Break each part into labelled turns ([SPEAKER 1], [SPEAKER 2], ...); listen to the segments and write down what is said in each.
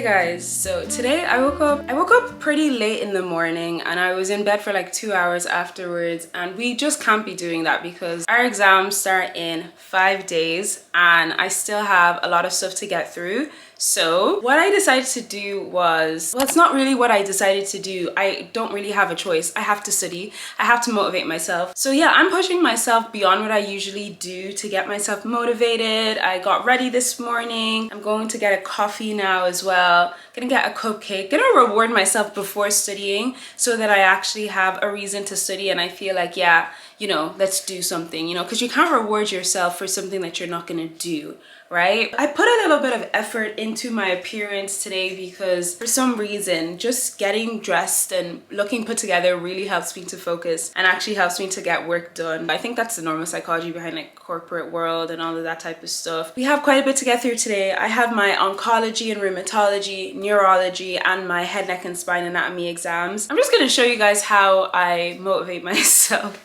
[SPEAKER 1] Guys, so today I woke up pretty late in the morning and I was in bed for like 2 hours afterwards, and we just can't be doing that because our exams start in 5 days and I still have a lot of stuff to get through. So what I decided to do was, well, it's not really what I decided to do. I don't really have a choice. I have to study. I have to motivate myself. So yeah, I'm pushing myself beyond what I usually do to get myself motivated. I got ready this morning. I'm going to get a coffee now as well. Gonna get a cupcake. Gonna reward myself before studying so that I actually have a reason to study and I feel like, yeah, you know, let's do something, you know, because you can't reward yourself for something that you're not gonna do, right? I put a little bit of effort into my appearance today because for some reason just getting dressed and looking put together really helps me to focus and actually helps me to get work done. I think that's the normal psychology behind like corporate world and all of that type of stuff. We have quite a bit to get through today. I have my oncology and rheumatology, neurology, and my head, neck, and spine anatomy exams. I'm just gonna show you guys how I motivate myself.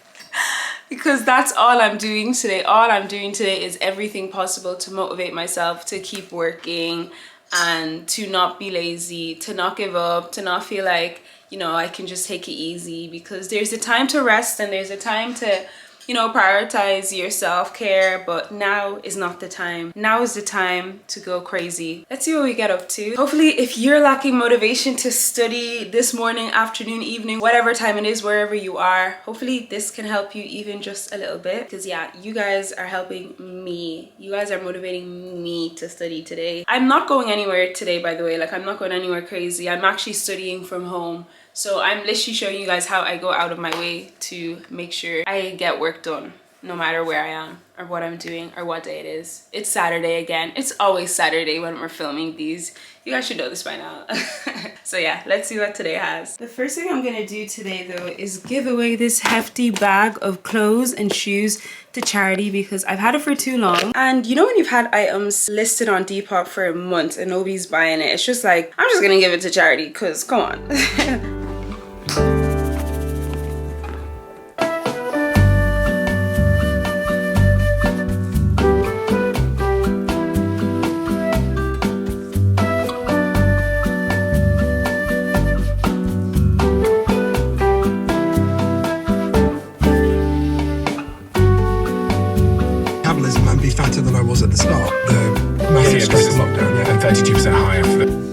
[SPEAKER 1] Because that's all I'm doing today. All I'm doing today is everything possible to motivate myself to keep working and to not be lazy, to not give up, to not feel like, you know, I can just take it easy, because there's a time to rest and there's a time to, you know, prioritize your self-care, but now is not the time. Now is the time to go crazy. Let's see what we get up to. Hopefully, if you're lacking motivation to study this morning, afternoon, evening, whatever time it is, wherever you are, hopefully this can help you even just a little bit, because yeah, you guys are helping me. You guys are motivating me to study today. I'm not going anywhere today, by the way. Like, I'm not going anywhere crazy. I'm actually studying from home. So I'm literally showing you guys how I go out of my way to make sure I get work done no matter where I am or what I'm doing or what day it is. It's Saturday again. It's always Saturday when we're filming these. You guys should know this by now. So yeah, let's see what today has. The first thing I'm gonna do today though is give away this hefty bag of clothes and shoes to charity because I've had it for too long. And you know when you've had items listed on Depop for months and nobody's buying it, it's just like, I'm just gonna give it to charity because come on.
[SPEAKER 2] And be fatter than I was at the start. The massive stress of lockdown, yeah, and 32% higher for the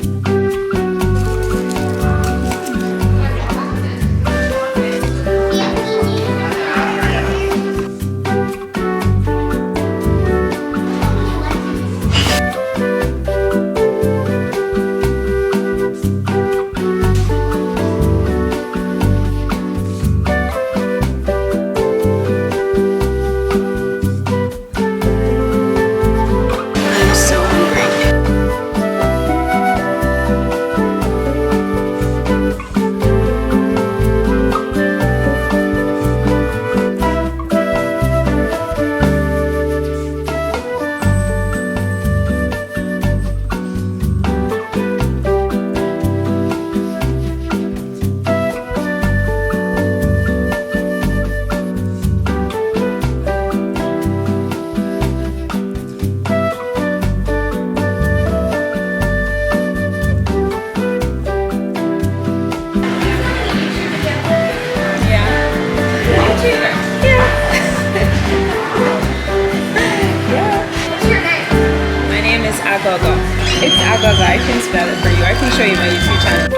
[SPEAKER 2] Itsaghogho. Itsaghogho. I can spell it for you. I can show you my YouTube channel.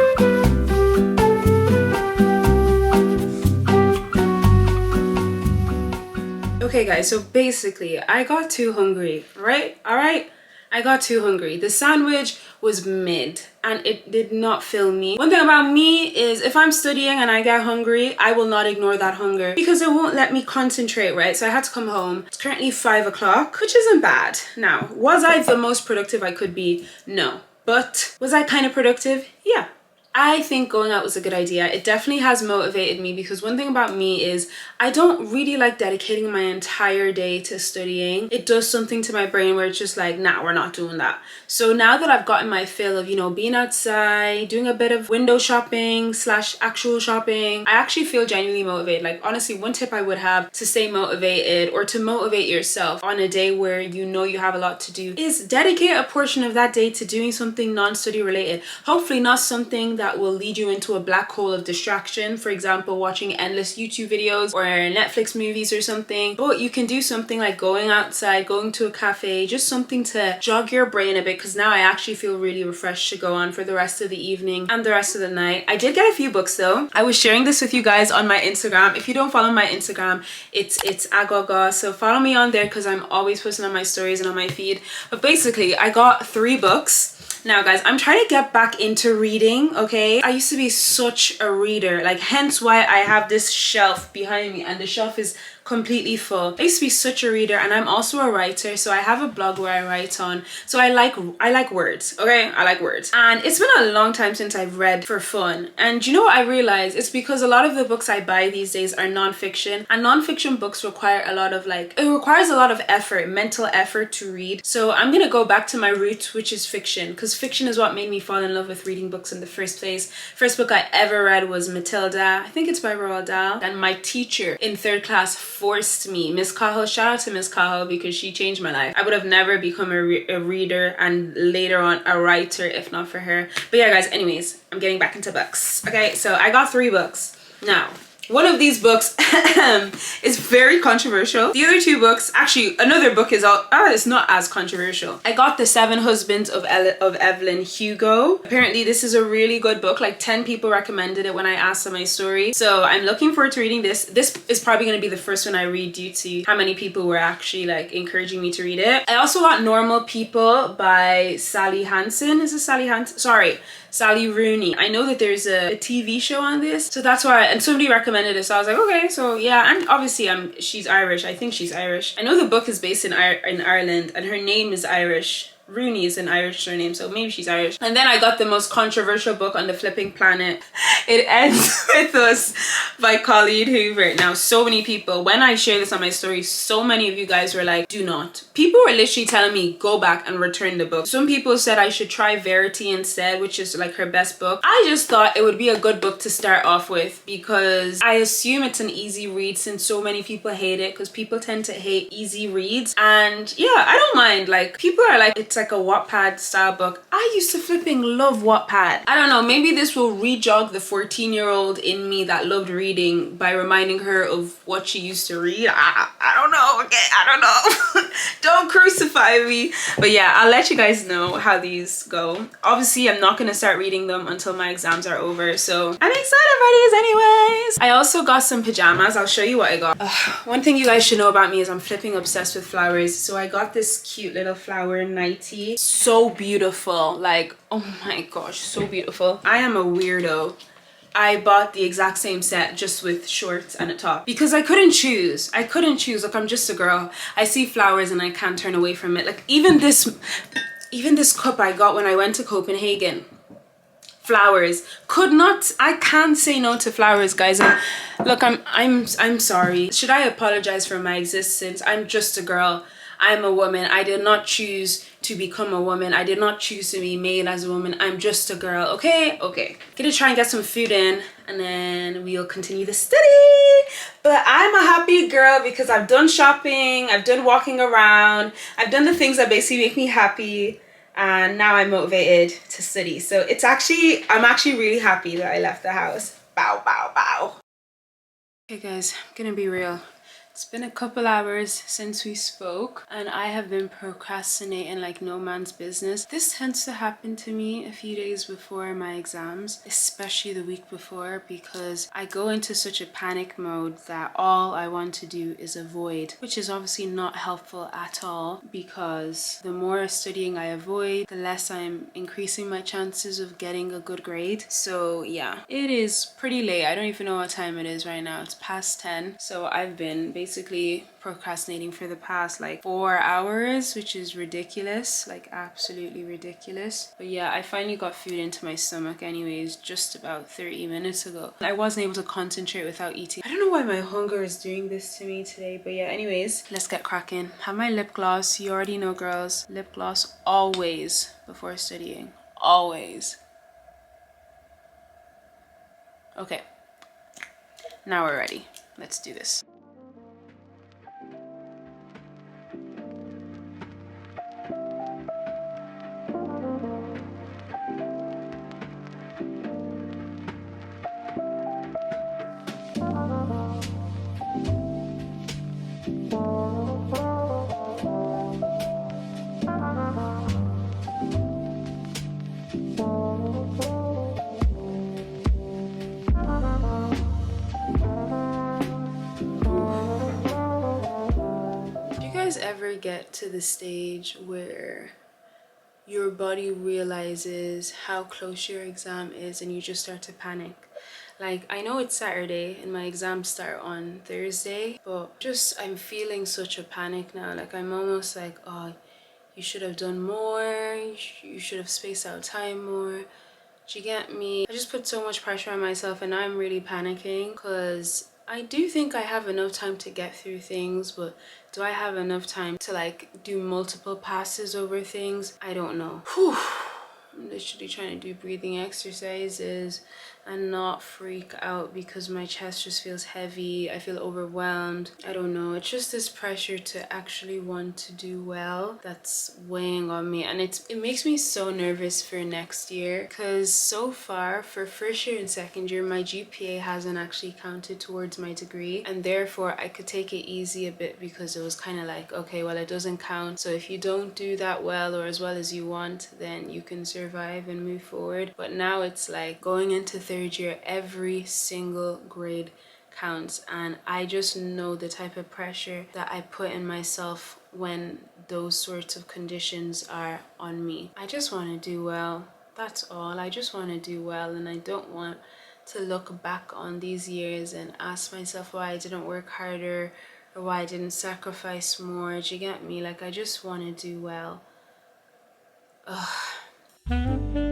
[SPEAKER 2] Okay guys, so basically I got too hungry, right? All right, I got too hungry. The sandwich was mid and it did not fill me. One thing about me is if I'm studying and I get hungry, I will not ignore that hunger because it won't let me concentrate, right? So I had to come home. It's currently 5 o'clock, which isn't bad. Now, was I the most productive I could be? No. But was I kind of productive? Yeah. I think going out was a good idea. It definitely has motivated me because one thing about me is I don't really like dedicating my entire day to studying. It does something to my brain where it's just like, nah, we're not doing that. So now that I've gotten my fill of, you know, being outside, doing a bit of window shopping slash actual shopping, I actually feel genuinely motivated. Like honestly, one tip I would have to stay motivated or to motivate yourself on a day where you know you have a lot to do is dedicate a portion of that day to doing something non-study related. Hopefully not something that will lead you into a black hole of distraction, for example watching endless YouTube videos or Netflix movies or something, but you can do something like going outside, going to a cafe, just something to jog your brain a bit, because now I actually feel really refreshed to go on for the rest of the evening and the rest of the night. I did get a few books though. I was sharing this with you guys on my Instagram. If you don't follow my Instagram, it's itsaghogho, so follow me on there because I'm always posting on my stories and on my feed. But basically I got 3 books. Now guys, I'm trying to get back into reading, okay? I used to be such a reader, like hence why I have this shelf behind me and the shelf is completely full. I used to be such a reader, and I'm also a writer, so I have a blog where I write on. So I like words, okay? I like words. And it's been a long time since I've read for fun. And you know what I realized? It's because a lot of the books I buy these days are non-fiction, and non-fiction books require a lot of it requires a lot of effort, mental effort to read. So I'm gonna go back to my roots, which is fiction, because fiction is what made me fall in love with reading books in the first place. First book I ever read was Matilda. I think it's by Roald Dahl. And my teacher in 3rd class forced me, Miss Cahill, shout out to Miss Cahill because she changed my life. I would have never become a reader and later on a writer if not for her. But yeah guys, anyways, I'm getting back into books. Okay, so I got 3 books. Now, one of these books is very controversial. The other 2 books, actually another book is it's not as controversial. I got The 7 Husbands of Evelyn Hugo. Apparently this is a really good book. Like 10 people recommended it when I asked on my story. So I'm looking forward to reading this. This is probably going to be the first one I read due to how many people were actually like encouraging me to read it. I also got Normal People by Sally Hansen. Is it Sally Hansen? Sorry, Sally Rooney. I know that there's a TV show on this, so that's why, and somebody recommended it, so I was like, okay, so yeah. And obviously she's Irish. I think she's Irish. I know the book is based in Ireland and her name is Irish. Rooney is an Irish surname, so maybe she's Irish. And then I got the most controversial book on the flipping planet. It Ends With Us by Colleen Hoover. Now, so many people, when I share this on my story, so many of you guys were like, do not. People were literally telling me, go back and return the book. Some people said I should try Verity instead, which is like her best book. I just thought it would be a good book to start off with because I assume it's an easy read since so many people hate it, because people tend to hate easy reads. And yeah, I don't mind. Like, people are like, it's like a Wattpad style book. I used to flipping love Wattpad. I don't know, maybe this will re-jog the 14-year-old in me that loved reading by reminding her of what she used to read. I don't know, okay, I don't know. Don't crucify me. But yeah, I'll let you guys know how these go. Obviously, I'm not gonna start reading them until my exams are over, so I'm excited for these anyways. I also got some pajamas. I'll show you what I got. One thing you guys should know about me is I'm flipping obsessed with flowers. So I got this cute little flower nightie. So beautiful, like, oh my gosh, so beautiful. I am a weirdo. I bought the exact same set just with shorts and a top because I couldn't choose. Look, I'm just a girl. I see flowers and I can't turn away from it. Like even this cup I got when I went to Copenhagen. Flowers. I can't say no to flowers, guys. Look, I'm sorry. Should I apologize for my existence? I'm just a girl. I'm a woman. I did not choose to become a woman. I did not choose to be made as a woman. I'm just a girl, okay? Okay. Gonna try and get some food in and then we'll continue the study. But I'm a happy girl because I've done shopping, I've done walking around, I've done the things that basically make me happy, and now I'm motivated to study. So I'm actually really happy that I left the house. Bow, bow, bow. Okay guys, I'm gonna be real. It's been a couple hours since we spoke and I have been procrastinating like no man's business. This tends to happen to me a few days before my exams, especially the week before, because I go into such a panic mode that all I want to do is avoid, which is obviously not helpful at all, because the more studying I avoid, the less I'm increasing my chances of getting a good grade. So yeah, it is pretty late. I don't even know what time it is right now. It's past 10. So I've been
[SPEAKER 1] basically procrastinating for the past like 4 hours, which is ridiculous, like absolutely ridiculous. But yeah, I finally got food into my stomach anyways just about 30 minutes ago. I wasn't able to concentrate without eating. I don't know why my hunger is doing this to me today, but yeah, anyways, let's get cracking. Have my lip gloss. You already know, girls, lip gloss always before studying, always. Okay, now we're ready. Let's do this. Ever get to the stage where your body realizes how close your exam is and you just start to panic? Like, I know it's Saturday and my exams start on Thursday, but just I'm feeling such a panic now. Like, I'm almost like, oh, you should have done more, you should have spaced out time more. Do you get me? I just put so much pressure on myself and now I'm really panicking because I do think I have enough time to get through things, but do I have enough time to like do multiple passes over things? I don't know. Whew. I'm literally trying to do breathing exercises and not freak out because my chest just feels heavy. I feel overwhelmed. I don't know. It's just this pressure to actually want to do well that's weighing on me, and it makes me so nervous for next year because so far for first year and second year my GPA hasn't actually counted towards my degree, and therefore I could take it easy a bit because it was kind of like, okay, well, it doesn't count, so if you don't do that well or as well as you want, then you can survive and move forward. But now it's like going into third year, every single grade counts, and I just know the type of pressure that I put in myself when those sorts of conditions are on me. I just want to do well, that's all. I just want to do well, and I don't want to look back on these years and ask myself why I didn't work harder or why I didn't sacrifice more. Do you get me? Like, I just want to do well. Ugh.